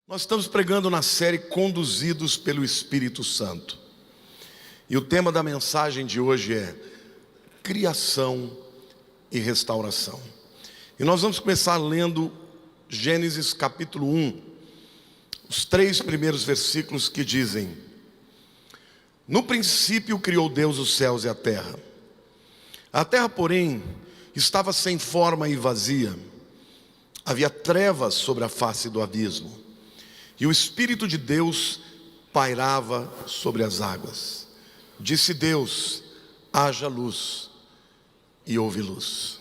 Nós estamos pregando na série Conduzidos pelo Espírito Santo. E o tema da mensagem de hoje é criação e restauração. E nós vamos começar lendo Gênesis capítulo 1, os 3 primeiros versículos que dizem: No princípio criou Deus os céus e a terra. A terra, porém, estava sem forma e vazia. Havia trevas sobre a face do abismo. E o Espírito de Deus pairava sobre as águas. Disse Deus: haja luz, e houve luz.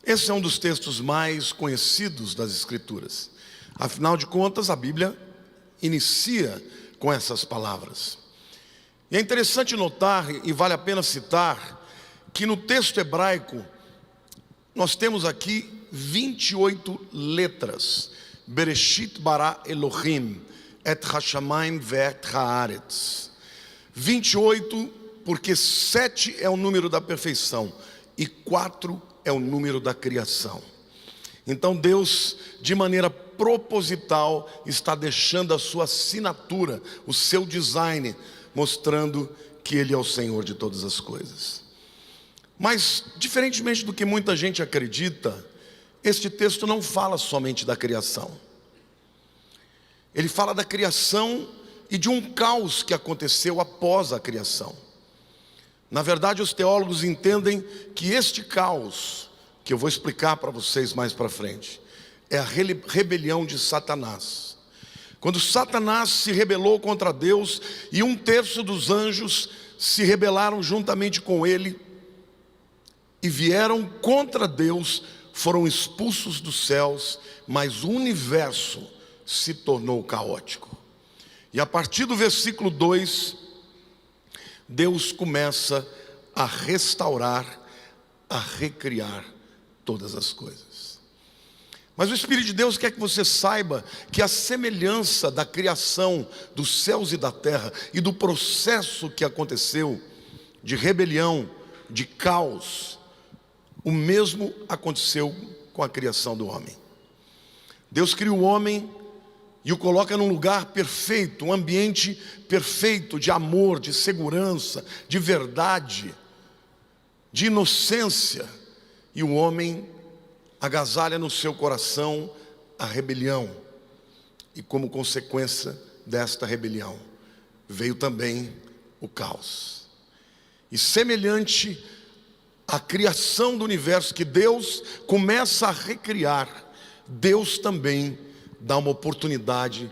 Esse é um dos textos mais conhecidos das Escrituras. Afinal de contas, a Bíblia inicia com essas palavras. E é interessante notar, e vale a pena citar, que no texto hebraico nós temos aqui 28 letras. Bereshit bara Elohim et hashamayim ve'et haaretz. 28, porque 7 é o número da perfeição e 4 é o número da criação. Então Deus, de maneira proposital, está deixando a sua assinatura, o seu design, mostrando que Ele é o Senhor de todas as coisas. Mas, diferentemente do que muita gente acredita, este texto não fala somente da criação. Ele fala da criação e de um caos que aconteceu após a criação. Na verdade, os teólogos entendem que este caos, que eu vou explicar para vocês mais para frente, é a rebelião de Satanás. Quando Satanás se rebelou contra Deus e 1/3 dos anjos se rebelaram juntamente com ele e vieram contra Deus, foram expulsos dos céus, mas o universo se tornou caótico. E a partir do versículo 2, Deus começa a restaurar, a recriar todas as coisas. Mas o Espírito de Deus quer que você saiba que a semelhança da criação dos céus e da terra e do processo que aconteceu de rebelião, de caos, o mesmo aconteceu com a criação do homem. Deus cria o homem e o coloca num lugar perfeito, um ambiente perfeito de amor, de segurança, de verdade, de inocência. E o homem agasalha no seu coração a rebelião. E como consequência desta rebelião, veio também o caos. E semelhante a criação do universo que Deus começa a recriar, Deus também dá uma oportunidade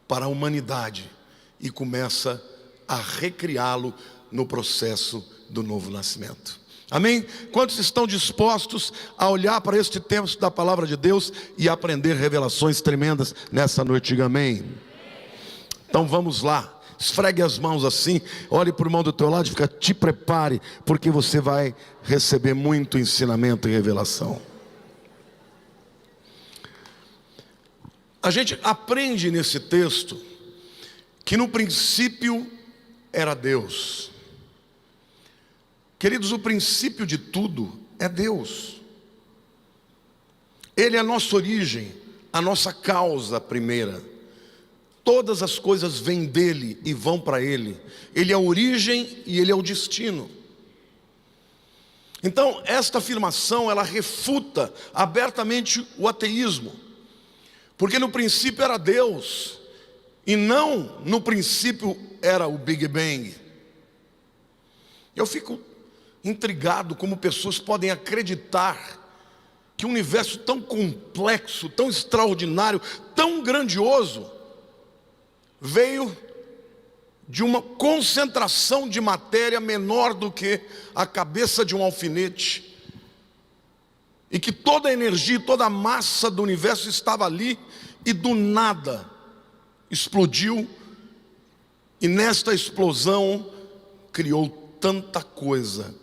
para a humanidade e começa a recriá-lo no processo do novo nascimento. Amém? Quantos estão dispostos a olhar para este texto da palavra de Deus e aprender revelações tremendas nessa noite? Diga amém. Então vamos lá. Esfregue as mãos assim, olhe para o irmão do teu lado e fica, te prepare, porque você vai receber muito ensinamento e revelação. A gente aprende nesse texto que no princípio era Deus. Queridos, o princípio de tudo é Deus. Ele é a nossa origem, a nossa causa primeira. Todas as coisas vêm dele e vão para ele. Ele é a origem e ele é o destino. Então, esta afirmação, ela refuta abertamente o ateísmo. Porque no princípio era Deus, e não no princípio era o Big Bang. Eu fico intrigado como pessoas podem acreditar que um universo tão complexo, tão extraordinário, tão grandioso, veio de uma concentração de matéria menor do que a cabeça de um alfinete, e que toda a energia, toda a massa do universo estava ali, e do nada explodiu, e nesta explosão criou tanta coisa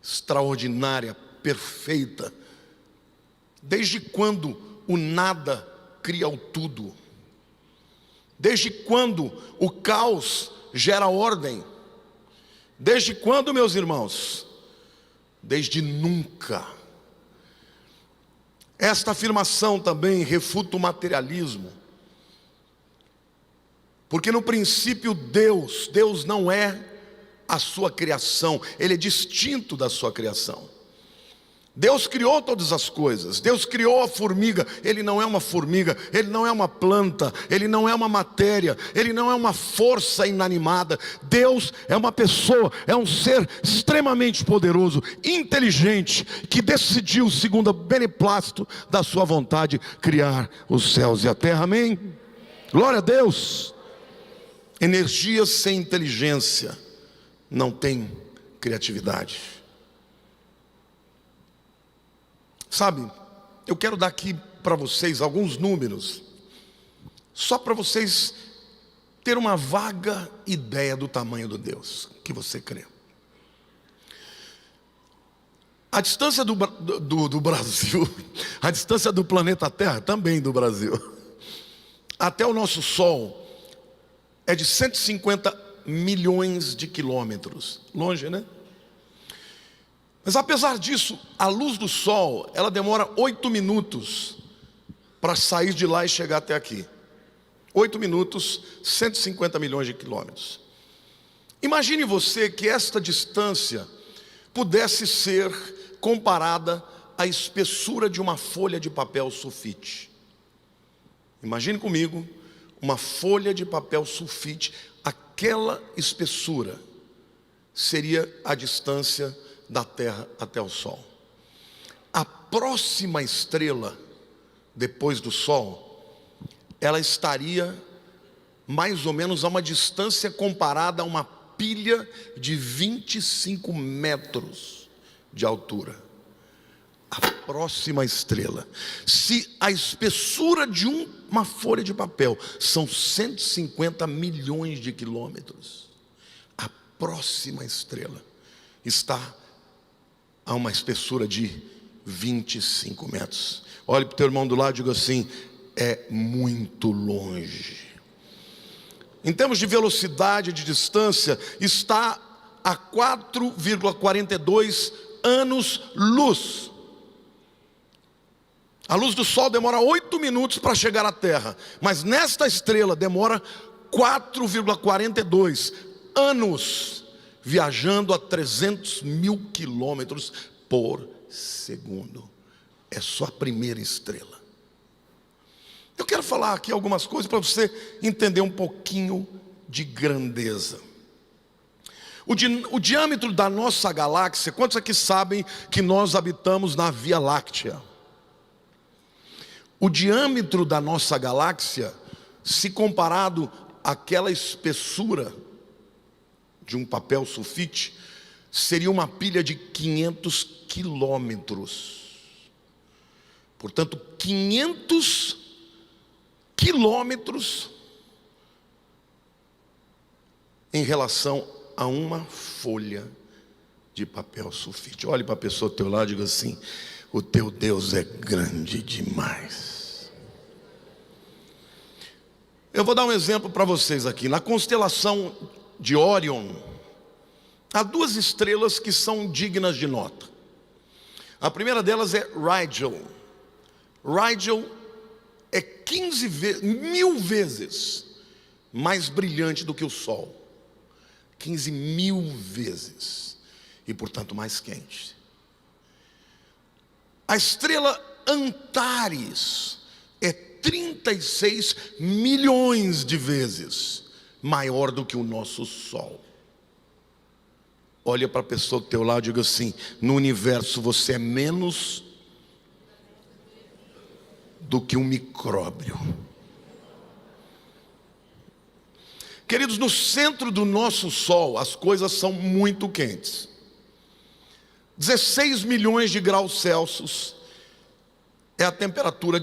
extraordinária, perfeita. Desde quando o nada cria o tudo? Desde quando o caos gera ordem? Desde quando, meus irmãos? Desde nunca. Esta afirmação também refuta o materialismo. Porque no princípio Deus não é a sua criação, Ele é distinto da sua criação. Deus criou todas as coisas. Deus criou a formiga. Ele não é uma formiga, ele não é uma planta, ele não é uma matéria, ele não é uma força inanimada. Deus é uma pessoa, é um ser extremamente poderoso, inteligente, que decidiu, segundo o beneplácito da sua vontade, criar os céus e a terra. Amém? Glória a Deus. Energia sem inteligência não tem criatividade. Sabe, eu quero dar aqui para vocês alguns números, só para vocês terem uma vaga ideia do tamanho do Deus que você crê. A distância do Brasil, a distância do planeta Terra, também do Brasil, até o nosso Sol, é de 150 milhões de quilômetros. Longe, né? Mas apesar disso, a luz do Sol, ela demora 8 minutos para sair de lá e chegar até aqui. 8 minutos, 150 milhões de quilômetros. Imagine você que esta distância pudesse ser comparada à espessura de uma folha de papel sulfite. Imagine comigo uma folha de papel sulfite, aquela espessura seria a distância da Terra até o Sol. A próxima estrela depois do Sol, ela estaria mais ou menos a uma distância comparada a uma pilha de 25 metros de altura. A próxima estrela, se a espessura de uma folha de papel são 150 milhões de quilômetros, a próxima estrela está a uma espessura de 25 metros. Olhe para o teu irmão do lado e diga assim: é muito longe. Em termos de velocidade, de distância, está a 4,42 anos-luz. A luz do Sol demora 8 minutos para chegar à Terra, mas nesta estrela demora 4,42 anos, viajando a 300 mil quilômetros por segundo. É só a primeira estrela. Eu quero falar aqui algumas coisas para você entender um pouquinho de grandeza. O diâmetro da nossa galáxia, quantos aqui sabem que nós habitamos na Via Láctea? O diâmetro da nossa galáxia, se comparado àquela espessura de um papel sulfite, seria uma pilha de 500 quilômetros. Portanto, 500 quilômetros em relação a uma folha de papel sulfite. Olhe para a pessoa do teu lado e diga assim: o teu Deus é grande demais. Eu vou dar um exemplo para vocês aqui. Na constelação de Órion, há duas estrelas que são dignas de nota. A primeira delas é Rigel. Rigel é 15.000 vezes mais brilhante do que o Sol. 15.000 vezes. E portanto mais quente. A estrela Antares é 36 milhões de vezes maior do que o nosso Sol. Olha para a pessoa do teu lado e diga assim: no universo você é menos do que um micróbio. Queridos, no centro do nosso Sol as coisas são muito quentes. 16 milhões de graus Celsius é a temperatura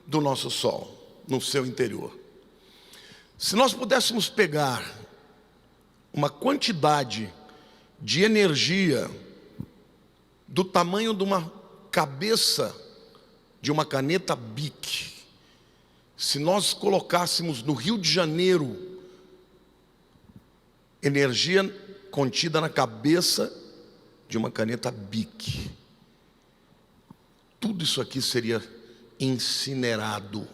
do nosso Sol, no seu interior. Se nós pudéssemos pegar uma quantidade de energia do tamanho de uma cabeça de uma caneta Bic, se nós colocássemos no Rio de Janeiro energia contida na cabeça de uma caneta Bic, tudo isso aqui seria incinerado.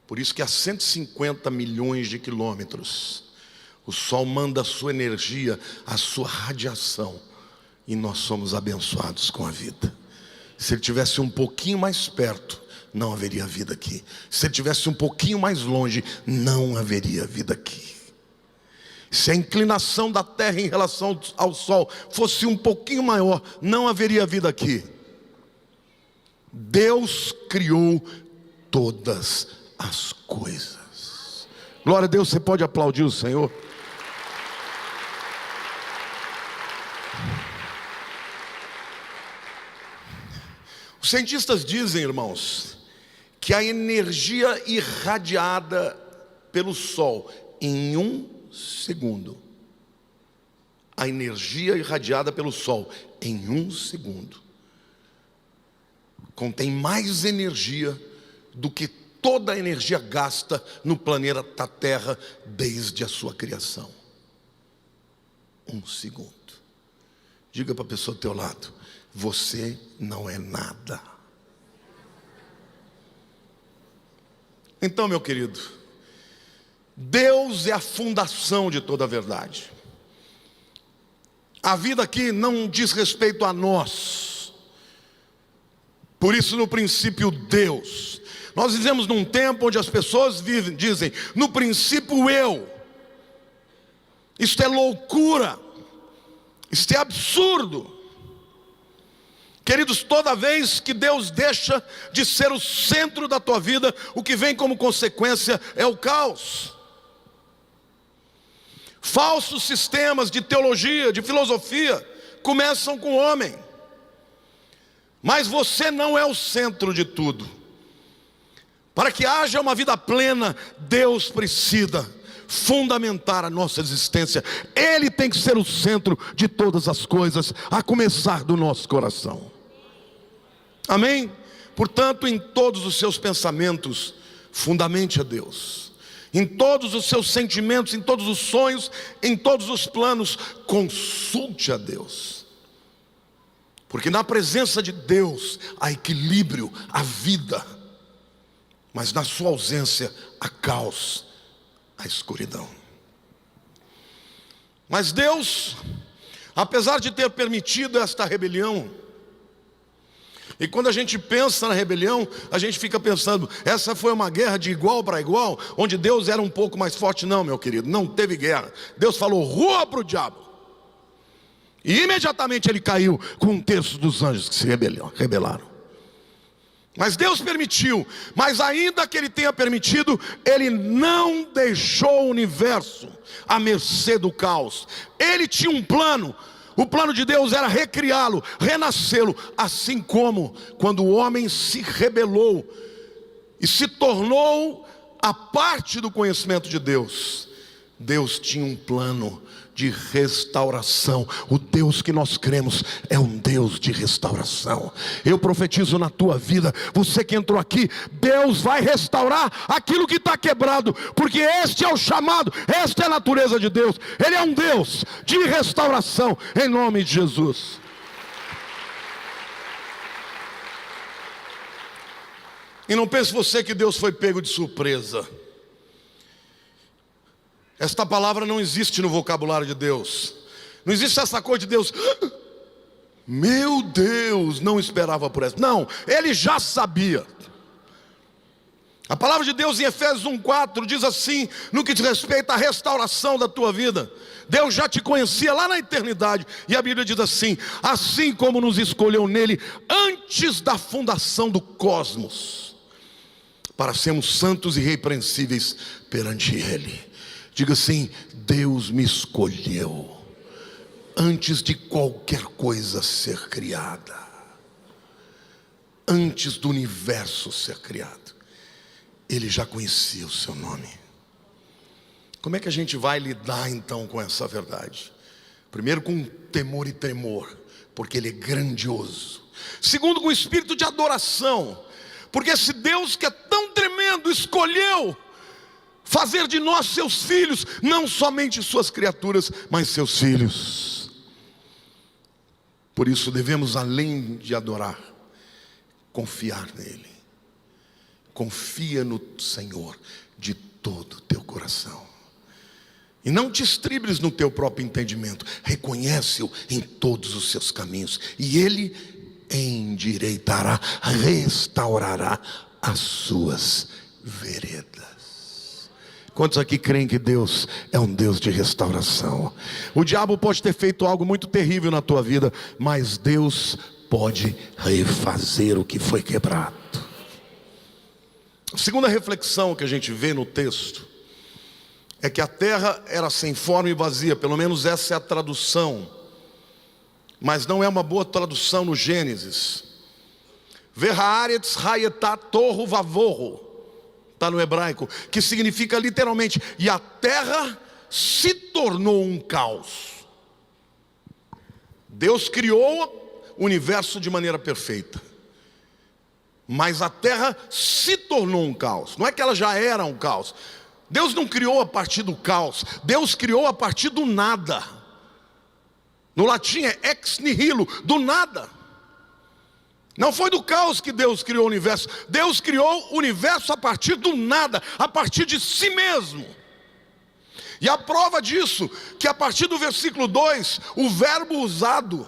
Por isso que a 150 milhões de quilômetros, o Sol manda a sua energia, a sua radiação, e nós somos abençoados com a vida. Se ele tivesse um pouquinho mais perto, não haveria vida aqui. Se ele tivesse um pouquinho mais longe, não haveria vida aqui. Se a inclinação da Terra em relação ao Sol fosse um pouquinho maior, não haveria vida aqui. Deus criou todas as coisas. Glória a Deus, você pode aplaudir o Senhor? Os cientistas dizem, irmãos, que a energia irradiada pelo Sol em um segundo, a energia irradiada pelo Sol em um segundo, contém mais energia do que toda a energia gasta no planeta Terra desde a sua criação. Um segundo. Diga para a pessoa do teu lado: você não é nada. Então, meu querido, Deus é a fundação de toda a verdade. A vida aqui não diz respeito a nós. Por isso, no princípio, Deus. Nós vivemos num tempo onde as pessoas dizem: no princípio, eu. Isto é loucura. Isto é absurdo. Queridos, toda vez que Deus deixa de ser o centro da tua vida, o que vem como consequência é o caos. Falsos sistemas de teologia, de filosofia, começam com o homem. Mas você não é o centro de tudo. Para que haja uma vida plena, Deus precisa fundamentar a nossa existência. Ele tem que ser o centro de todas as coisas, a começar do nosso coração. Amém? Portanto, em todos os seus pensamentos, fundamente a Deus. Em todos os seus sentimentos, em todos os sonhos, em todos os planos, consulte a Deus. Porque na presença de Deus há equilíbrio, há vida. Mas na sua ausência há caos, há escuridão. Mas Deus, apesar de ter permitido esta rebelião, e quando a gente pensa na rebelião, a gente fica pensando: essa foi uma guerra de igual para igual, onde Deus era um pouco mais forte. Não, meu querido, não teve guerra. Deus falou: rua para o diabo. E imediatamente ele caiu com um terço dos anjos que se rebelaram. Mas Deus permitiu. Mas ainda que ele tenha permitido, ele não deixou o universo à mercê do caos. Ele tinha um plano. O plano de Deus era recriá-lo, renascê-lo, assim como quando o homem se rebelou e se tornou a parte do conhecimento de Deus, Deus tinha um plano de restauração. O Deus que nós cremos é um Deus de restauração. Eu profetizo na tua vida, você que entrou aqui, Deus vai restaurar aquilo que está quebrado, porque este é o chamado, esta é a natureza de Deus. Ele é um Deus de restauração, em nome de Jesus. E não pense você que Deus foi pego de surpresa. Esta palavra não existe no vocabulário de Deus. Não existe essa coisa de Deus: meu Deus, não esperava por essa. Não, ele já sabia. A palavra de Deus em Efésios 1:4 diz assim, no que diz respeito à restauração da tua vida: Deus já te conhecia lá na eternidade. E a Bíblia diz assim: assim como nos escolheu nele antes da fundação do cosmos, para sermos santos e irrepreensíveis perante ele. Diga assim: Deus me escolheu antes de qualquer coisa ser criada, antes do universo ser criado. Ele já conhecia o seu nome. Como é que a gente vai lidar então com essa verdade? Primeiro, com temor e tremor, porque ele é grandioso. Segundo, com espírito de adoração, porque esse Deus que é tão tremendo escolheu fazer de nós seus filhos, não somente suas criaturas, mas seus filhos. Por isso devemos, além de adorar, confiar nele. confia no Senhor de todo o teu coração. E não te estribes no teu próprio entendimento. Reconhece-o em todos os seus caminhos. E Ele endireitará, restaurará as suas veredas. Quantos aqui creem que Deus é um Deus de restauração? O diabo pode ter feito algo muito terrível na tua vida, mas Deus pode refazer o que foi quebrado. A segunda reflexão que a gente vê no texto é que a terra era sem forma e vazia, pelo menos essa é a tradução, mas não é uma boa tradução no Gênesis. Verhaaretz hayetat tohu vavohu, está no hebraico, que significa literalmente, e a terra se tornou um caos. Deus criou o universo de maneira perfeita, mas a terra se tornou um caos. Não é que ela já era um caos. Deus não criou a partir do caos, Deus criou a partir do nada. No latim é ex nihilo, do nada. Não foi do caos que Deus criou o universo. Deus criou o universo a partir do nada, a partir de si mesmo. E a prova disso, que a partir do versículo 2, o verbo usado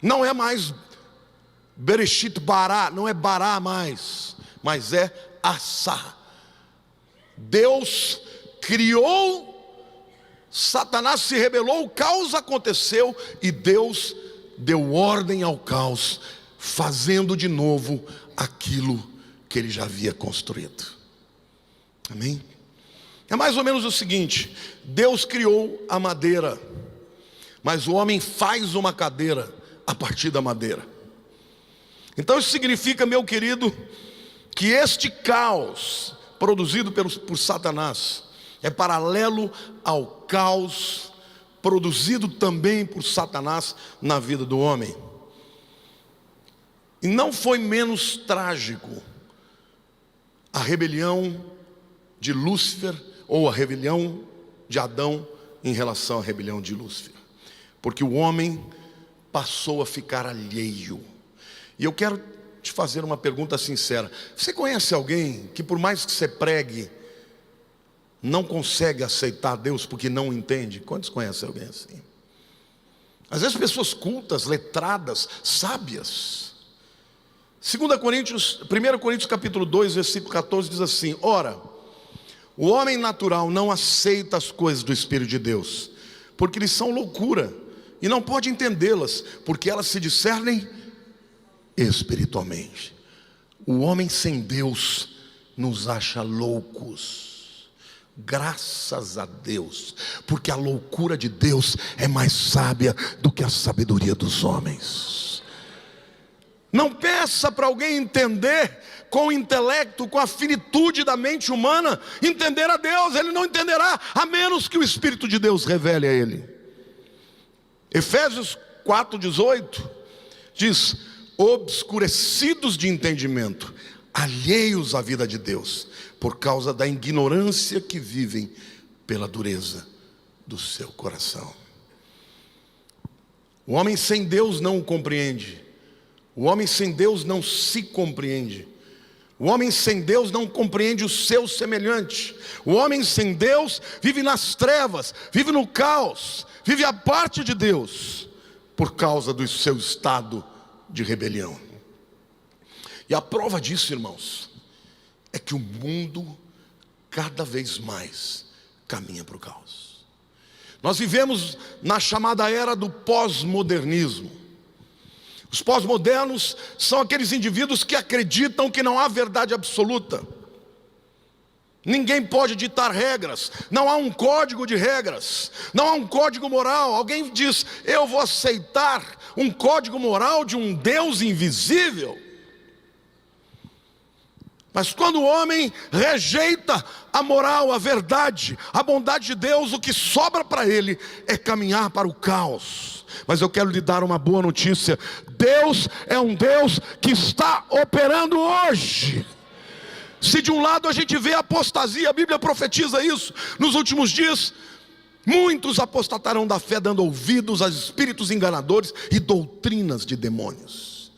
não é mais Bereshit bará, não é bará mais, mas é assá. Deus criou, Satanás se rebelou, o caos aconteceu e Deus deu ordem ao caos, fazendo de novo aquilo que ele já havia construído. Amém? É mais ou menos o seguinte: Deus criou a madeira, mas o homem faz uma cadeira a partir da madeira. Então isso significa, meu querido, que este caos produzido por Satanás é paralelo ao caos produzido também por Satanás na vida do homem. E não foi menos trágico a rebelião de Lúcifer, ou a rebelião de Adão em relação à rebelião de Lúcifer, porque o homem passou a ficar alheio. E eu quero te fazer uma pergunta sincera: você conhece alguém que, por mais que você pregue, não consegue aceitar Deus porque não entende? Quantos conhecem alguém assim? Às vezes pessoas cultas, letradas, sábias. 1 Coríntios capítulo 2, versículo 14 diz assim: ora, o homem natural não aceita as coisas do Espírito de Deus, porque lhes são loucura, e não pode entendê-las, porque elas se discernem espiritualmente. O homem sem Deus nos acha loucos. Graças a Deus, porque a loucura de Deus é mais sábia do que a sabedoria dos homens. Não peça para alguém entender com o intelecto, com a finitude da mente humana, entender a Deus. Ele não entenderá, a menos que o Espírito de Deus revele a ele. Efésios 4,18 diz: obscurecidos de entendimento, alheios à vida de Deus, por causa da ignorância que vivem pela dureza do seu coração. O homem sem Deus não o compreende. O homem sem Deus não se compreende. O homem sem Deus não compreende o seu semelhante. O homem sem Deus vive nas trevas, vive no caos, vive à parte de Deus, por causa do seu estado de rebelião. E a prova disso, irmãos, é que o mundo cada vez mais caminha para o caos. Nós vivemos na chamada era do pós-modernismo. Os pós-modernos são aqueles indivíduos que acreditam que não há verdade absoluta. Ninguém pode ditar regras, não há um código de regras, não há um código moral. Alguém diz: eu vou aceitar um código moral de um Deus invisível. Mas quando o homem rejeita a moral, a verdade, a bondade de Deus, o que sobra para ele é caminhar para o caos. Mas eu quero lhe dar uma boa notícia: Deus é um Deus que está operando hoje. Se de um lado a gente vê a apostasia, a Bíblia profetiza isso: nos últimos dias muitos apostatarão da fé, dando ouvidos a espíritos enganadores e doutrinas de demônios.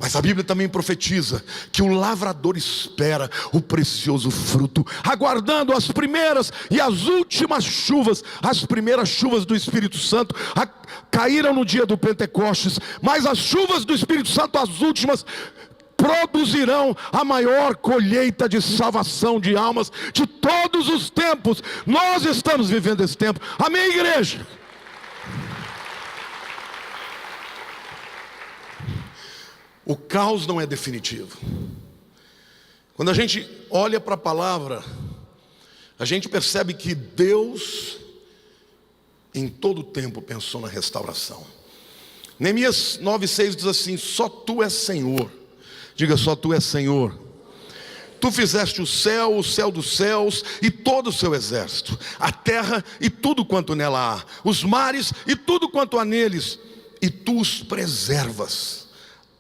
Mas a Bíblia também profetiza que o lavrador espera o precioso fruto, aguardando as primeiras e as últimas chuvas. As primeiras chuvas do Espírito Santo caíram no dia do Pentecostes, mas as chuvas do Espírito Santo, as últimas, produzirão a maior colheita de salvação de almas de todos os tempos. Nós estamos vivendo esse tempo. Amém, igreja? O caos não é definitivo. Quando a gente olha para a palavra, a gente percebe que Deus em todo o tempo pensou na restauração. Neemias 9,6 diz assim: só tu és Senhor. Diga: só tu és Senhor. Tu fizeste o céu dos céus e todo o seu exército, a terra e tudo quanto nela há, os mares e tudo quanto há neles, e tu os preservas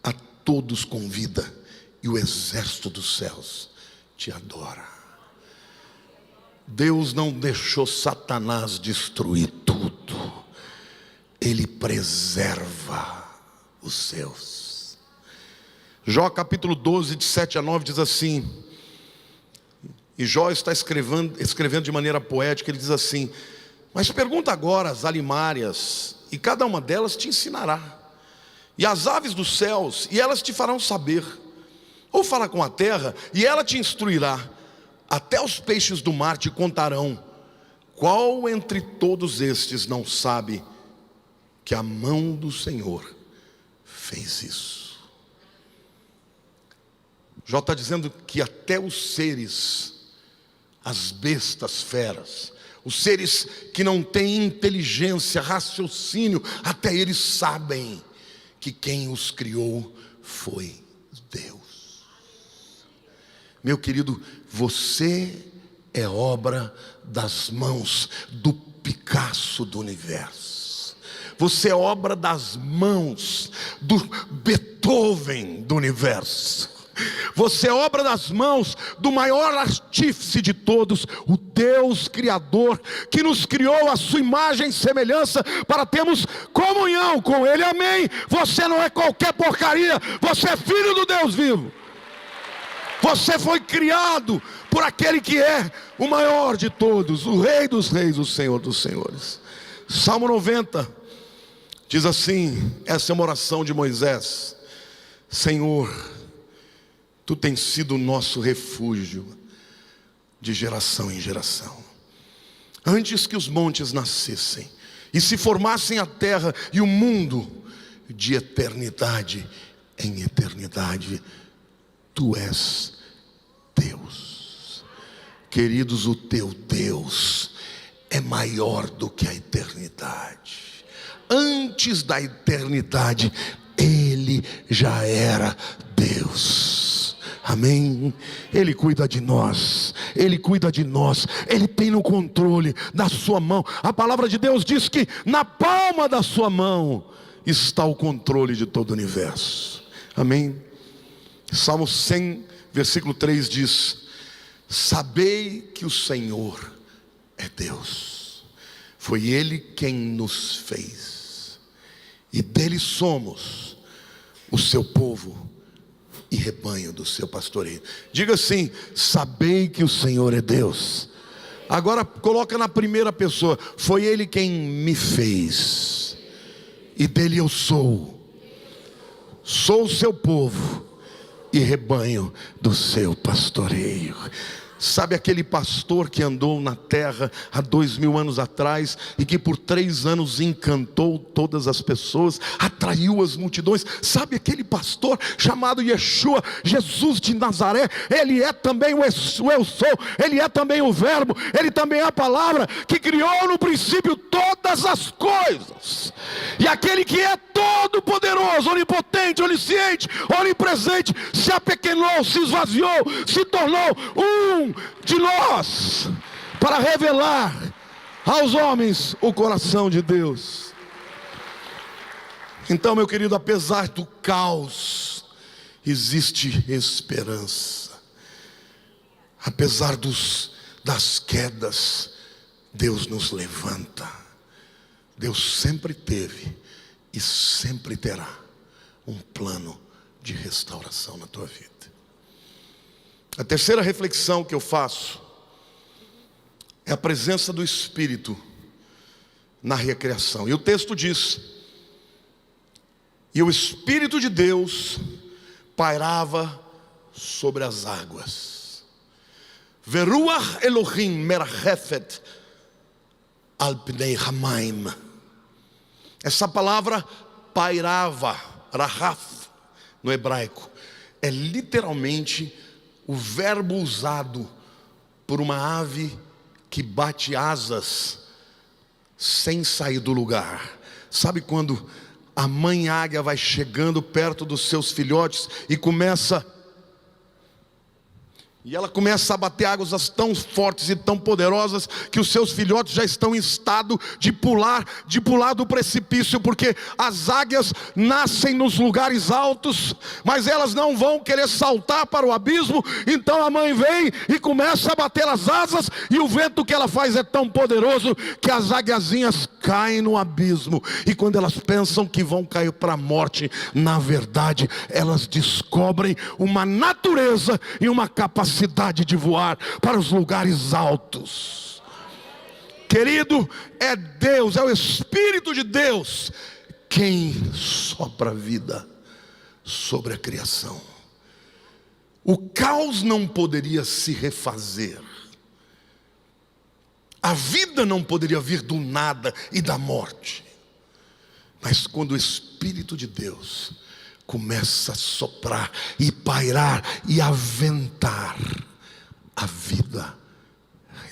a todos com vida, e o exército dos céus te adora. Deus não deixou Satanás destruir tudo, Ele preserva os seus. Jó capítulo 12, de 7 a 9 diz assim, e Jó está escrevendo de maneira poética, ele diz assim: mas pergunta agora às alimárias, e cada uma delas te ensinará, e as aves dos céus, e elas te farão saber. Ou fala com a terra, e ela te instruirá. Até os peixes do mar te contarão. Qual entre todos estes não sabe que a mão do Senhor fez isso? Jó está dizendo que até os seres, as bestas feras, os seres que não têm inteligência, raciocínio, até eles sabem que quem os criou foi Deus. Meu querido, você é obra das mãos do Picasso do universo. Você é obra das mãos do Beethoven do universo. Você é obra das mãos do maior artífice de todos, o Deus Criador, que nos criou à sua imagem e semelhança, para termos comunhão com Ele. Amém? Você não é qualquer porcaria, você é filho do Deus vivo. Você foi criado por aquele que é o maior de todos, o Rei dos reis, o Senhor dos senhores. Salmo 90 diz assim, essa é uma oração de Moisés: Senhor, Tu tens sido o nosso refúgio de geração em geração. Antes que os montes nascessem e se formassem a terra e o mundo, de eternidade em eternidade, Tu és Deus. Queridos, o teu Deus é maior do que a eternidade. Antes da eternidade, Ele já era Deus. Amém? Ele cuida de nós, Ele cuida de nós, Ele tem no controle da sua mão. A palavra de Deus diz que na palma da sua mão está o controle de todo o universo. Amém? Salmo 100, versículo 3 diz: sabei que o Senhor é Deus, foi Ele quem nos fez, e dele somos o seu povo e rebanho do seu pastoreio. Diga assim: sabei que o Senhor é Deus. Agora coloca na primeira pessoa: foi Ele quem me fez, e dele eu sou o seu povo e rebanho do seu pastoreio. Sabe aquele pastor que andou na terra há 2000 anos atrás e que por 3 anos encantou todas as pessoas, atraiu as multidões? Sabe aquele pastor chamado Yeshua, Jesus de Nazaré? Ele é também o eu sou, Ele é também o verbo, Ele também é a palavra que criou no princípio todas as coisas. E aquele que é todo poderoso, onipotente, onisciente, onipresente, se apequenou, se esvaziou, se tornou um de nós, para revelar aos homens o coração de Deus. Então, meu querido, apesar do caos, existe esperança. Apesar das quedas, Deus nos levanta. Deus sempre teve e sempre terá um plano de restauração na tua vida. A terceira reflexão que eu faço é a presença do Espírito na recriação. E o texto diz: e o Espírito de Deus pairava sobre as águas. Veruach Elohim merachefet al pnei hamaim. Essa palavra pairava, rahaf, no hebraico, é literalmente o verbo usado por uma ave que bate asas sem sair do lugar. Sabe quando a mãe águia vai chegando perto dos seus filhotes e ela começa a bater águas tão fortes e tão poderosas que os seus filhotes já estão em estado de pular do precipício, porque as águias nascem nos lugares altos, mas elas não vão querer saltar para o abismo. Então a mãe vem e começa a bater as asas, e o vento que ela faz é tão poderoso que as águiazinhas caem no abismo. E quando elas pensam que vão cair para a morte, na verdade elas descobrem uma natureza e uma capacidade de voar para os lugares altos. Querido, é Deus, é o Espírito de Deus quem sopra a vida sobre a criação. O caos não poderia se refazer, a vida não poderia vir do nada e da morte. Mas quando o Espírito de Deus começa a soprar e pairar e aventar, a vida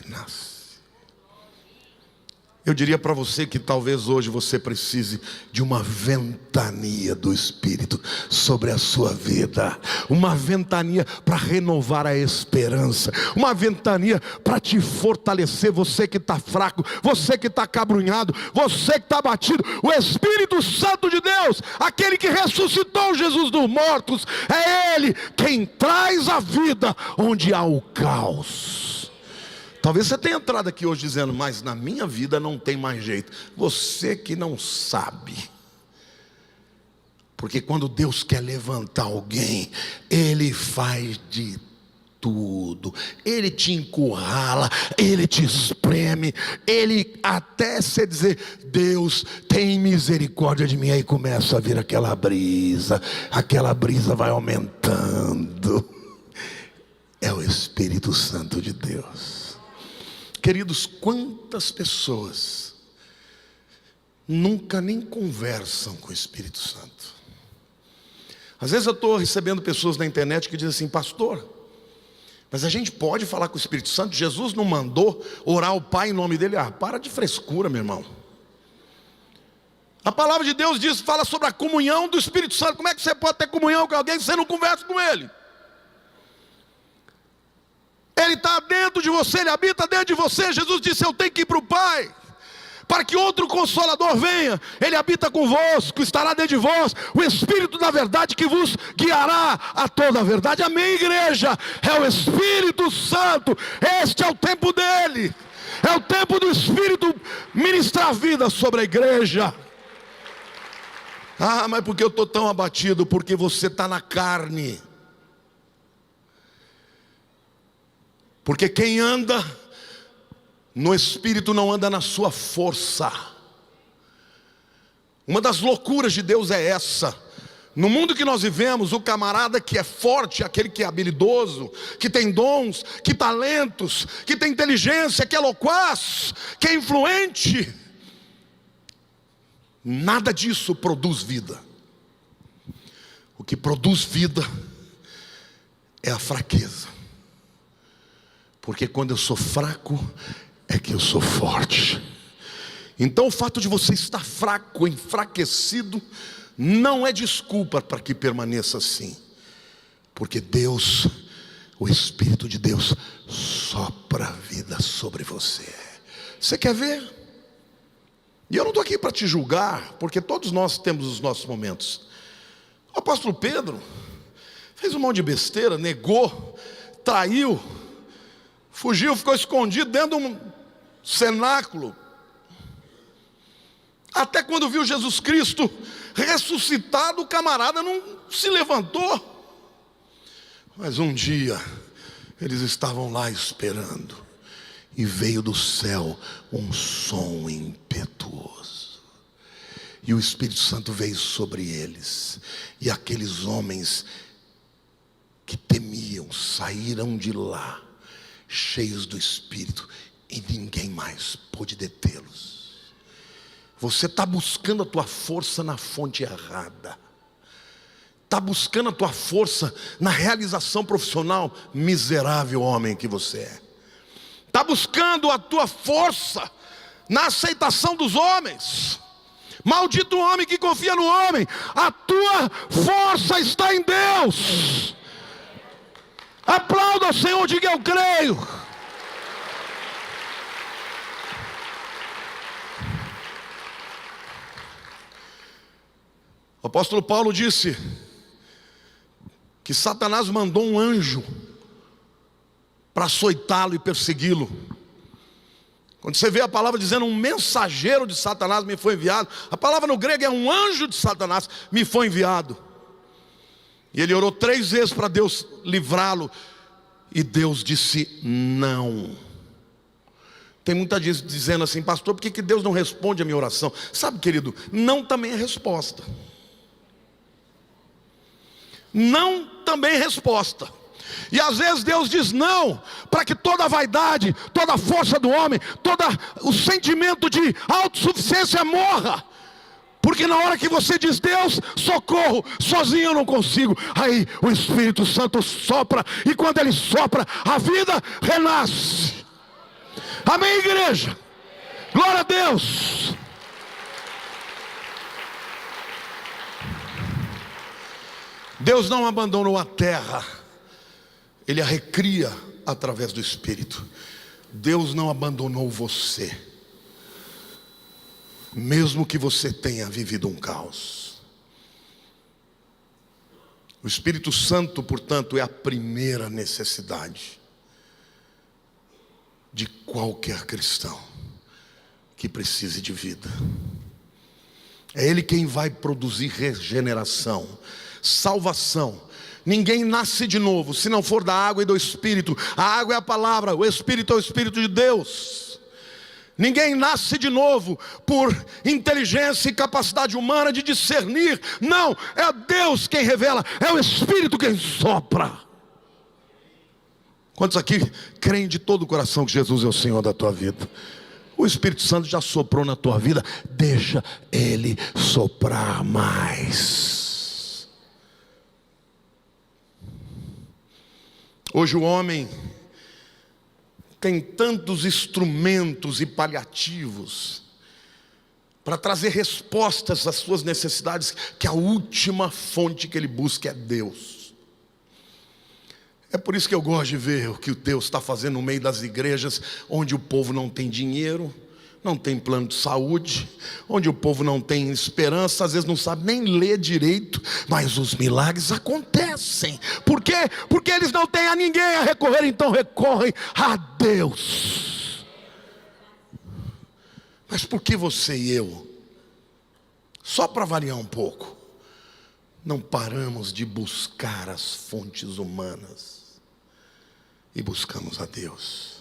renasce. Eu diria para você que talvez hoje você precise de uma ventania do Espírito sobre a sua vida. Uma ventania para renovar a esperança. Uma ventania para te fortalecer. Você que está fraco, você que está acabrunhado, você que está abatido. O Espírito Santo de Deus, aquele que ressuscitou Jesus dos mortos, é Ele quem traz a vida onde há o caos. Talvez você tenha entrado aqui hoje dizendo: mas na minha vida não tem mais jeito. Você que não sabe. Porque quando Deus quer levantar alguém, Ele faz de tudo. Ele te encurrala, Ele te espreme, Ele até se dizer: Deus tem misericórdia de mim. Aí começa a vir aquela brisa vai aumentando. É o Espírito Santo de Deus. Queridos, quantas pessoas nunca nem conversam com o Espírito Santo? Às vezes eu estou recebendo pessoas na internet que dizem assim: pastor, mas a gente pode falar com o Espírito Santo? Jesus não mandou orar ao Pai em nome dele? Para de frescura, meu irmão. A palavra de Deus fala sobre a comunhão do Espírito Santo. Como é que você pode ter comunhão com alguém se você não conversa com ele? Ele está dentro de você, Ele habita dentro de você. Jesus disse: eu tenho que ir para o Pai, para que outro Consolador venha. Ele habita convosco, estará dentro de vós o Espírito da verdade, que vos guiará a toda a verdade. Amém, igreja? É o Espírito Santo. Este é o tempo dele. É o tempo do Espírito ministrar vida sobre a igreja. Mas por que eu estou tão abatido? Porque você está na carne. Porque quem anda no Espírito não anda na sua força. Uma das loucuras de Deus é essa. No mundo que nós vivemos, o camarada que é forte, aquele que é habilidoso, que tem dons, que talentos, que tem inteligência, que é loquaz, que é influente, nada disso produz vida. O que produz vida é a fraqueza. Porque quando eu sou fraco, é que eu sou forte. Então o fato de você estar fraco, enfraquecido, não é desculpa para que permaneça assim. Porque Deus, o Espírito de Deus, sopra a vida sobre você. Você quer ver? E eu não estou aqui para te julgar, porque todos nós temos os nossos momentos. O apóstolo Pedro fez um monte de besteira, negou, traiu, fugiu, ficou escondido dentro de um cenáculo. Até quando viu Jesus Cristo ressuscitado, o camarada não se levantou. Mas um dia, eles estavam lá esperando, e veio do céu um som impetuoso, e o Espírito Santo veio sobre eles, e aqueles homens que temiam saíram de lá, cheios do Espírito, e ninguém mais pôde detê-los. Você está buscando a tua força na fonte errada. Está buscando a tua força na realização profissional, miserável homem que você é. Está buscando a tua força na aceitação dos homens. Maldito homem que confia no homem. A tua força está em Deus. Aplauda o Senhor, diga eu creio. O apóstolo Paulo disse que Satanás mandou um anjo para açoitá-lo e persegui-lo. Quando você vê a palavra dizendo um mensageiro de Satanás me foi enviado, a palavra no grego é um anjo de Satanás me foi enviado. E ele orou 3 vezes para Deus livrá-lo, e Deus disse não. Tem muita gente dizendo assim: pastor, por que Deus não responde a minha oração? Sabe, querido, não também é resposta. Não também é resposta. E às vezes Deus diz não, para que toda a vaidade, toda a força do homem, todo o sentimento de autossuficiência morra. Porque na hora que você diz: Deus, socorro, sozinho eu não consigo, aí o Espírito Santo sopra, e quando ele sopra, a vida renasce. Amém, igreja? Glória a Deus. Deus não abandonou a terra, Ele a recria através do Espírito. Deus não abandonou você, mesmo que você tenha vivido um caos. O Espírito Santo, portanto, é a primeira necessidade de qualquer cristão que precise de vida. É Ele quem vai produzir regeneração, salvação. Ninguém nasce de novo se não for da água e do Espírito. A água é a palavra, o Espírito é o Espírito de Deus. Ninguém nasce de novo por inteligência e capacidade humana de discernir. Não, é Deus quem revela, é o Espírito quem sopra. Quantos aqui creem de todo o coração que Jesus é o Senhor da tua vida? O Espírito Santo já soprou na tua vida, deixa Ele soprar mais. Hoje o homem tem tantos instrumentos e paliativos para trazer respostas às suas necessidades, que a última fonte que ele busca é Deus. É por isso que eu gosto de ver o que Deus está fazendo no meio das igrejas, onde o povo não tem dinheiro, não tem plano de saúde, onde o povo não tem esperança, às vezes não sabe nem ler direito, mas os milagres acontecem. Por quê? Porque eles não têm a ninguém a recorrer, então recorrem a Deus. Mas por que você e eu, só para variar um pouco, não paramos de buscar as fontes humanas e buscamos a Deus?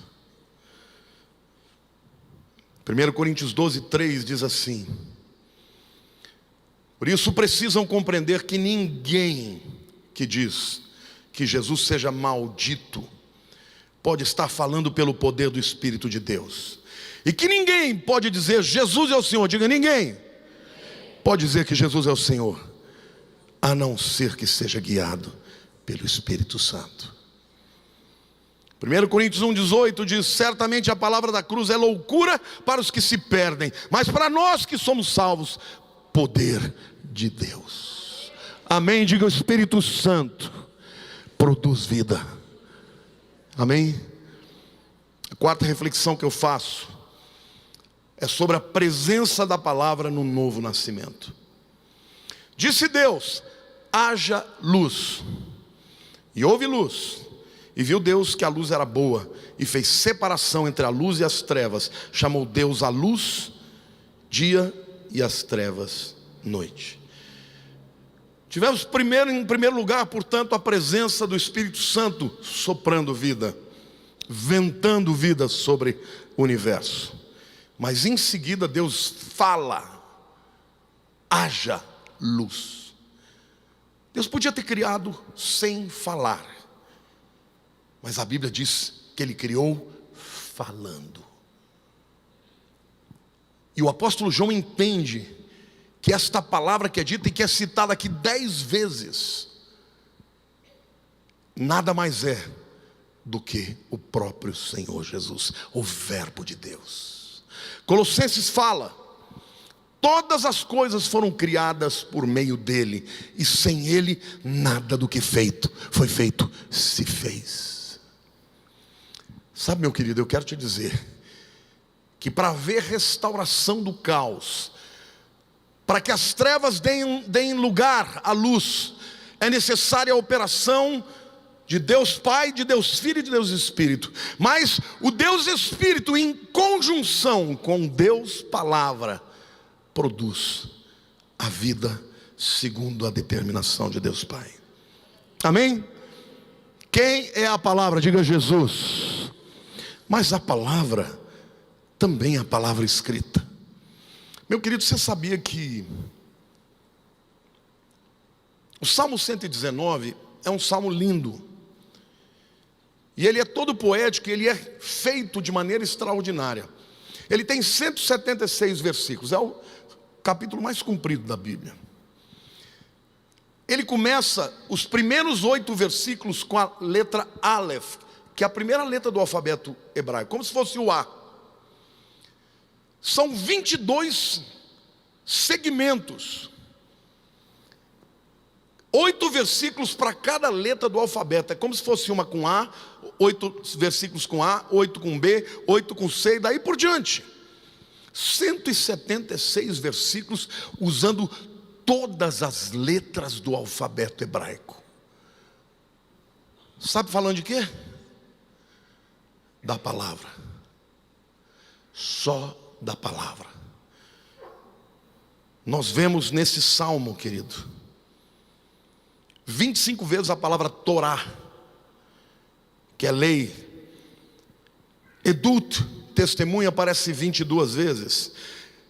1 Coríntios 12:3 diz assim: por isso precisam compreender que ninguém que diz que Jesus seja maldito pode estar falando pelo poder do Espírito de Deus, e que ninguém pode dizer Jesus é o Senhor, diga ninguém pode dizer que Jesus é o Senhor, a não ser que seja guiado pelo Espírito Santo. 1 Coríntios 1:18 diz: certamente a palavra da cruz é loucura para os que se perdem, mas para nós que somos salvos, poder de Deus. Amém? Diga: o Espírito Santo produz vida. Amém? A quarta reflexão que eu faço é sobre a presença da palavra no novo nascimento. Disse Deus: haja luz, e houve luz. E viu Deus que a luz era boa, e fez separação entre a luz e as trevas. Chamou Deus a luz dia, e as trevas noite. Tivemos em primeiro lugar, portanto, a presença do Espírito Santo soprando vida, ventando vida sobre o universo. Mas em seguida Deus fala: haja luz. Deus podia ter criado sem falar, mas a Bíblia diz que Ele criou falando. E o apóstolo João entende que esta palavra que é dita e que é citada aqui 10 vezes, nada mais é do que o próprio Senhor Jesus, o Verbo de Deus. Colossenses fala: todas as coisas foram criadas por meio dele, e sem ele nada do que foi feito se fez. Sabe, meu querido, eu quero te dizer que para haver restauração do caos, para que as trevas deem lugar à luz, é necessária a operação de Deus Pai, de Deus Filho e de Deus Espírito. Mas o Deus Espírito, em conjunção com Deus Palavra, produz a vida segundo a determinação de Deus Pai. Amém? Quem é a palavra? Diga Jesus. Mas a palavra também é a palavra escrita. Meu querido, você sabia que o Salmo 119 é um salmo lindo, e ele é todo poético, ele é feito de maneira extraordinária. Ele tem 176 versículos, é o capítulo mais comprido da Bíblia. Ele começa os primeiros 8 versículos com a letra Aleph, que é a primeira letra do alfabeto hebraico, como se fosse o A. São 22 segmentos, 8 versículos para cada letra do alfabeto. É como se fosse uma com A, 8 versículos com A, 8 com B, 8 com C, e daí por diante. 176 versículos usando todas as letras do alfabeto hebraico. Sabe falando de quê? Da palavra. Só da palavra. Nós vemos nesse salmo, querido, 25 vezes a palavra Torá, que é lei. Edut, testemunha, aparece 22 vezes.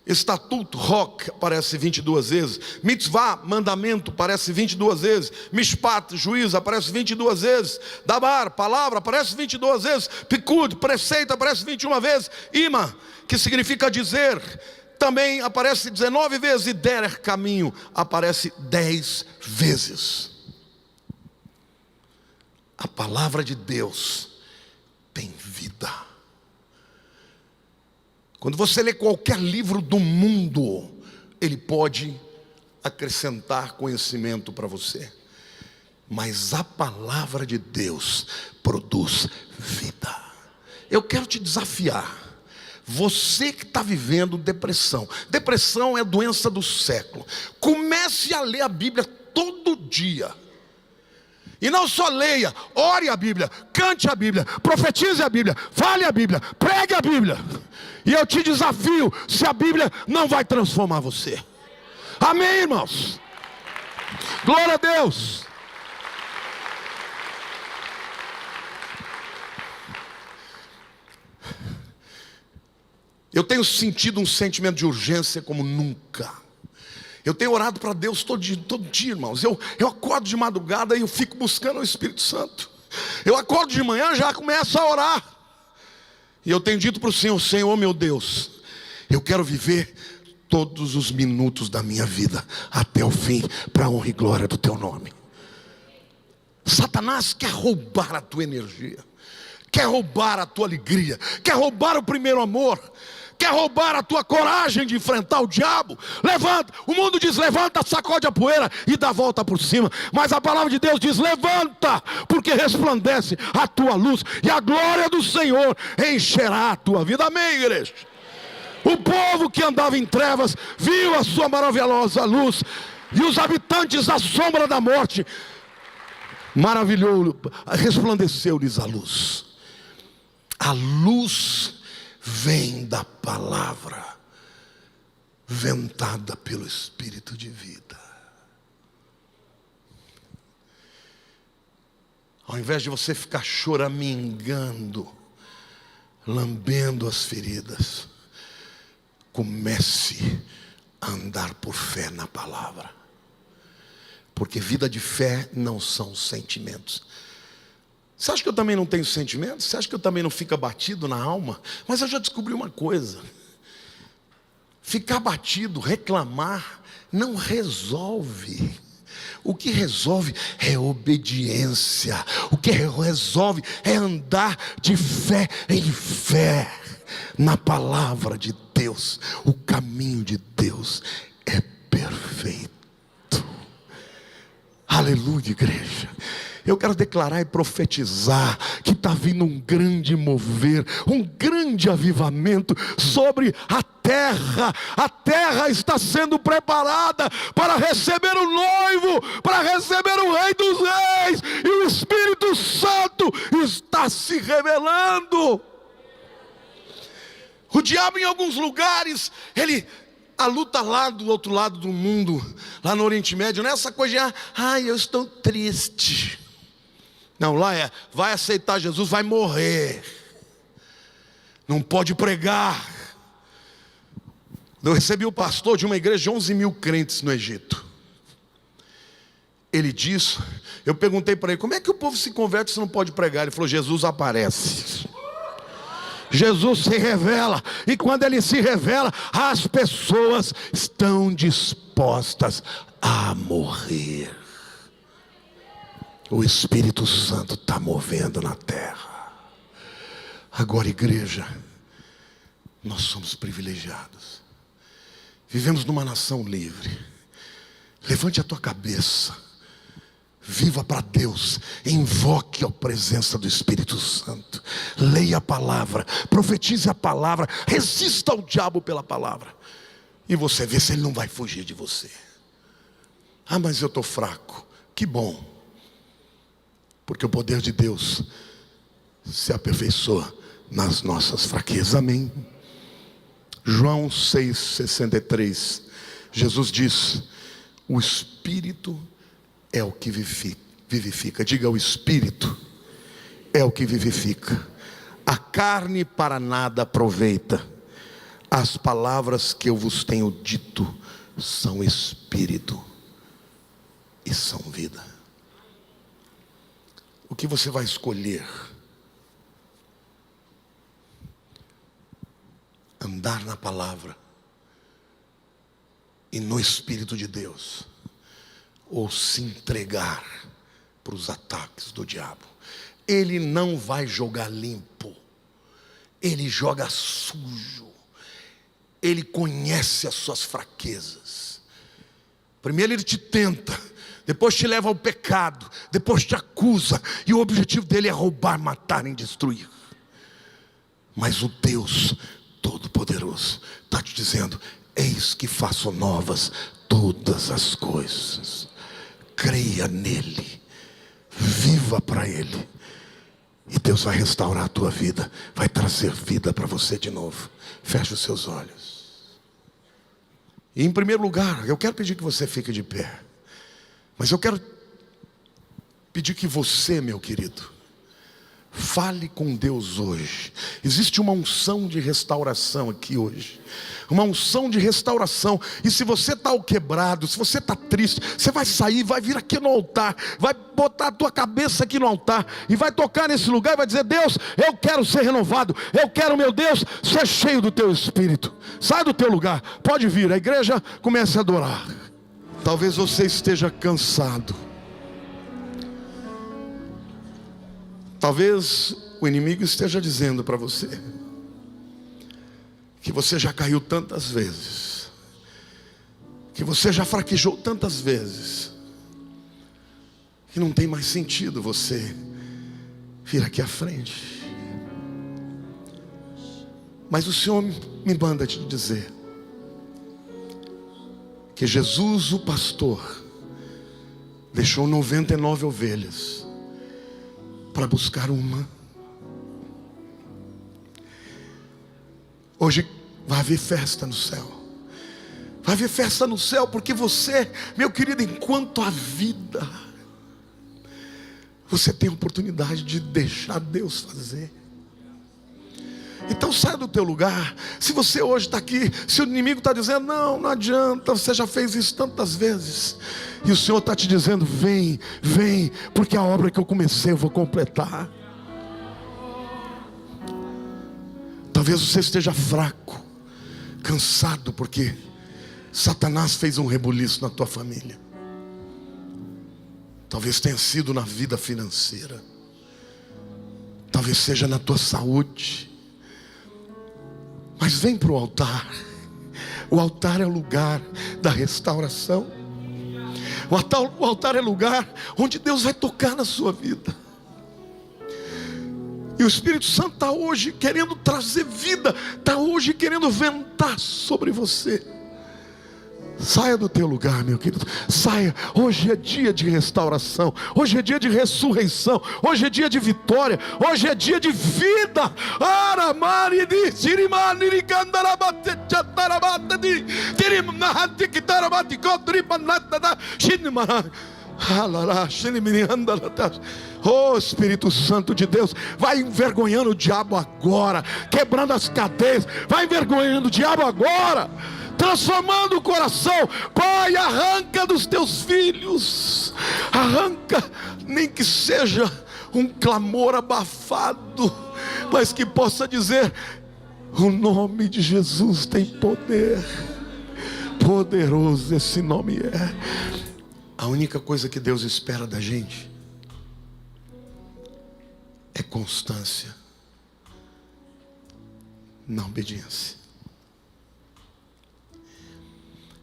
Estatuto, roc, aparece 22 vezes. Mitzvah, mandamento, aparece 22 vezes. Mishpat, juízo, aparece 22 vezes. Dabar, palavra, aparece 22 vezes. Pikud, preceito, aparece 21 vezes. Ima, que significa dizer, também aparece 19 vezes. E derer, caminho, aparece 10 vezes. A palavra de Deus tem vida. Quando você lê qualquer livro do mundo, ele pode acrescentar conhecimento para você. Mas a palavra de Deus produz vida. Eu quero te desafiar. Você que está vivendo depressão. Depressão é doença do século. Comece a ler a Bíblia todo dia. E não só leia, ore a Bíblia, cante a Bíblia, profetize a Bíblia, fale a Bíblia, pregue a Bíblia. E eu te desafio, se a Bíblia não vai transformar você. Amém, irmãos? Glória a Deus. Eu tenho sentido um sentimento de urgência como nunca. Eu tenho orado para Deus todo dia, irmãos. Eu acordo de madrugada e eu fico buscando o Espírito Santo. Eu acordo de manhã e já começo a orar. E eu tenho dito para o Senhor: Senhor meu Deus, eu quero viver todos os minutos da minha vida até o fim, para a honra e glória do teu nome. Satanás quer roubar a tua energia, quer roubar a tua alegria, quer roubar o primeiro amor, quer roubar a tua coragem de enfrentar o diabo. Levanta, o mundo diz levanta, sacode a poeira e dá a volta por cima. Mas a palavra de Deus diz levanta, porque resplandece a tua luz, e a glória do Senhor encherá a tua vida. Amém, igreja? O povo que andava em trevas viu a sua maravilhosa luz, e os habitantes da sombra da morte, resplandeceu-lhes a luz. A luz vem da palavra. ventada pelo Espírito de vida. Ao invés de você ficar choramingando, lambendo as feridas, comece a andar por fé na palavra. Porque vida de fé não são sentimentos. Você acha que eu também não tenho sentimentos? Você acha que eu também não fico abatido na alma? Mas eu já descobri uma coisa: ficar abatido, reclamar, não resolve. O que resolve é obediência. O que resolve é andar de fé em fé na palavra de Deus. O caminho de Deus é perfeito. Aleluia, igreja. Eu quero declarar e profetizar que está vindo um grande mover, um grande avivamento sobre a terra. A terra está sendo preparada para receber o noivo, para receber o Rei dos Reis, e o Espírito Santo está se revelando. O diabo, em alguns lugares, a luta lá do outro lado do mundo, lá no Oriente Médio, não é essa coisa de, eu estou triste. Não, lá vai aceitar Jesus, vai morrer. Não pode pregar. Eu recebi o pastor de uma igreja de 11 mil crentes no Egito. Ele disse, eu perguntei para ele, como é que o povo se converte se não pode pregar? Ele falou, Jesus aparece. Jesus se revela, e quando Ele se revela, as pessoas estão dispostas a morrer. O Espírito Santo está movendo na terra. Agora, igreja, nós somos privilegiados. Vivemos numa nação livre. Levante a tua cabeça. Viva para Deus, invoque a presença do Espírito Santo. Leia a palavra, profetize a palavra, resista ao diabo pela palavra. E você vê se ele não vai fugir de você. Mas eu estou fraco. Que bom. Porque o poder de Deus se aperfeiçoa nas nossas fraquezas. Amém. João 6,63. Jesus diz: o Espírito é o que vivifica. Diga: o Espírito é o que vivifica. A carne para nada aproveita. As palavras que eu vos tenho dito são Espírito e são vida. O que você vai escolher? Andar na palavra e no Espírito de Deus, ou se entregar para os ataques do diabo? Ele não vai jogar limpo, ele joga sujo. Ele conhece as suas fraquezas. Primeiro ele te tenta, depois te leva ao pecado, depois te acusa, e o objetivo dele é roubar, matar e destruir. Mas o Deus Todo-Poderoso está te dizendo: eis que faço novas todas as coisas. Creia nele, viva para ele, e Deus vai restaurar a tua vida, vai trazer vida para você de novo. Feche os seus olhos. E em primeiro lugar, eu quero pedir que você fique de pé. Mas eu quero pedir que você, meu querido, fale com Deus hoje. Existe uma unção de restauração aqui hoje. Uma unção de restauração. E se você está quebrado, se você está triste, você vai sair, vai vir aqui no altar, vai botar a tua cabeça aqui no altar e vai tocar nesse lugar e vai dizer: Deus, eu quero ser renovado. Eu quero, meu Deus, ser cheio do teu Espírito. Sai do teu lugar, pode vir. A igreja comece a adorar. Talvez você esteja cansado. Talvez o inimigo esteja dizendo para você que você já caiu tantas vezes, que você já fraquejou tantas vezes, que não tem mais sentido você vir aqui à frente. Mas o Senhor me manda te dizer que Jesus, o pastor, deixou 99 ovelhas para buscar uma. Hoje vai haver festa no céu. Vai haver festa no céu, porque você, meu querido, enquanto há vida, você tem a oportunidade de deixar Deus fazer. Então saia do teu lugar. Se você hoje está aqui, se o inimigo está dizendo, não adianta, você já fez isso tantas vezes, e o Senhor está te dizendo, vem, porque a obra que eu comecei eu vou completar. Talvez você esteja fraco, cansado, porque Satanás fez um rebuliço na tua família. Talvez tenha sido na vida financeira, talvez seja na tua saúde. Mas vem para o altar. O altar é o lugar da restauração. O altar é o lugar onde Deus vai tocar na sua vida. E o Espírito Santo está hoje querendo trazer vida, está hoje querendo ventar sobre você. Saia do teu lugar, meu querido. Saia. Hoje é dia de restauração. Hoje é dia de ressurreição. Hoje é dia de vitória. Hoje é dia de vida. Oh Espírito Santo de Deus, vai envergonhando o diabo agora, quebrando as cadeias. Vai envergonhando o diabo agora, transformando o coração. Pai, arranca dos teus filhos, arranca, nem que seja um clamor abafado, mas que possa dizer, o nome de Jesus tem poder. Poderoso esse nome é. A única coisa que Deus espera da gente é constância na obediência.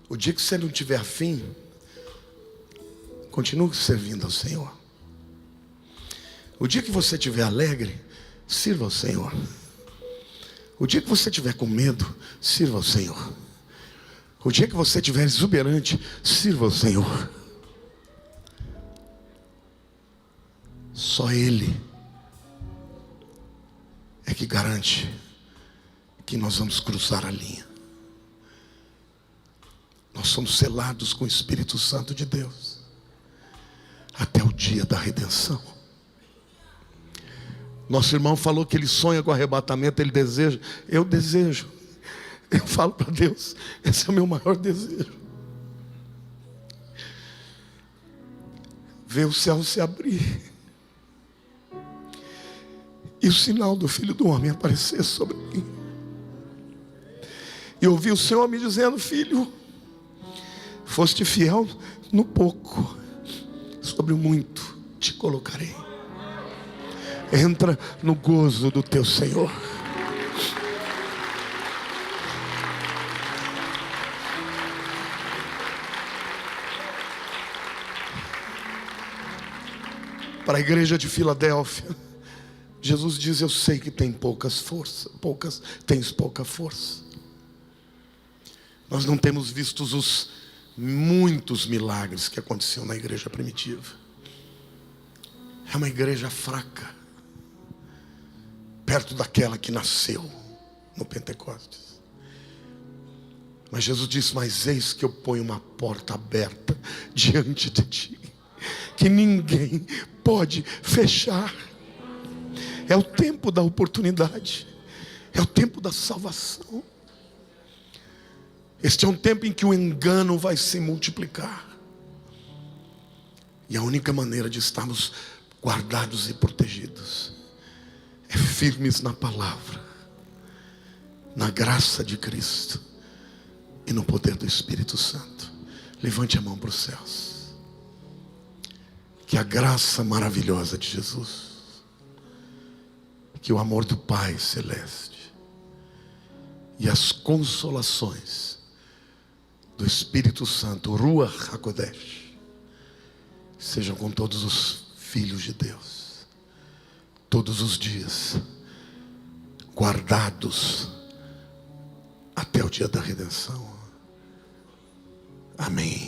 O dia que você não tiver afim, continue servindo ao Senhor. O dia que você estiver alegre, sirva ao Senhor. O dia que você estiver com medo, sirva ao Senhor. O dia que você estiver exuberante, sirva ao Senhor. Só Ele é que garante que nós vamos cruzar a linha. Nós somos selados com o Espírito Santo de Deus até o dia da redenção. Nosso irmão falou que ele sonha com arrebatamento, ele deseja. Eu desejo. Eu falo para Deus, esse é o meu maior desejo. Ver o céu se abrir e o sinal do Filho do Homem aparecer sobre mim. E ouvi o Senhor me dizendo, filho, foste fiel no pouco, sobre o muito te colocarei. Entra no gozo do teu Senhor. Para a igreja de Filadélfia, Jesus diz, eu sei que tem tens pouca força. Nós não temos visto os muitos milagres que aconteciam na igreja primitiva. É uma igreja fraca, perto daquela que nasceu no Pentecostes. Mas Jesus disse, mas eis que eu ponho uma porta aberta diante de ti, que ninguém pode fechar. É o tempo da oportunidade, é o tempo da salvação. Este é um tempo em que o engano vai se multiplicar. E a única maneira de estarmos guardados e protegidos é firmes na palavra, na graça de Cristo e no poder do Espírito Santo. Levante a mão para os céus. Que a graça maravilhosa de Jesus, que o amor do Pai Celeste e as consolações do Espírito Santo, Ruach HaKodesh, sejam com todos os filhos de Deus, todos os dias, guardados até o dia da redenção. Amém.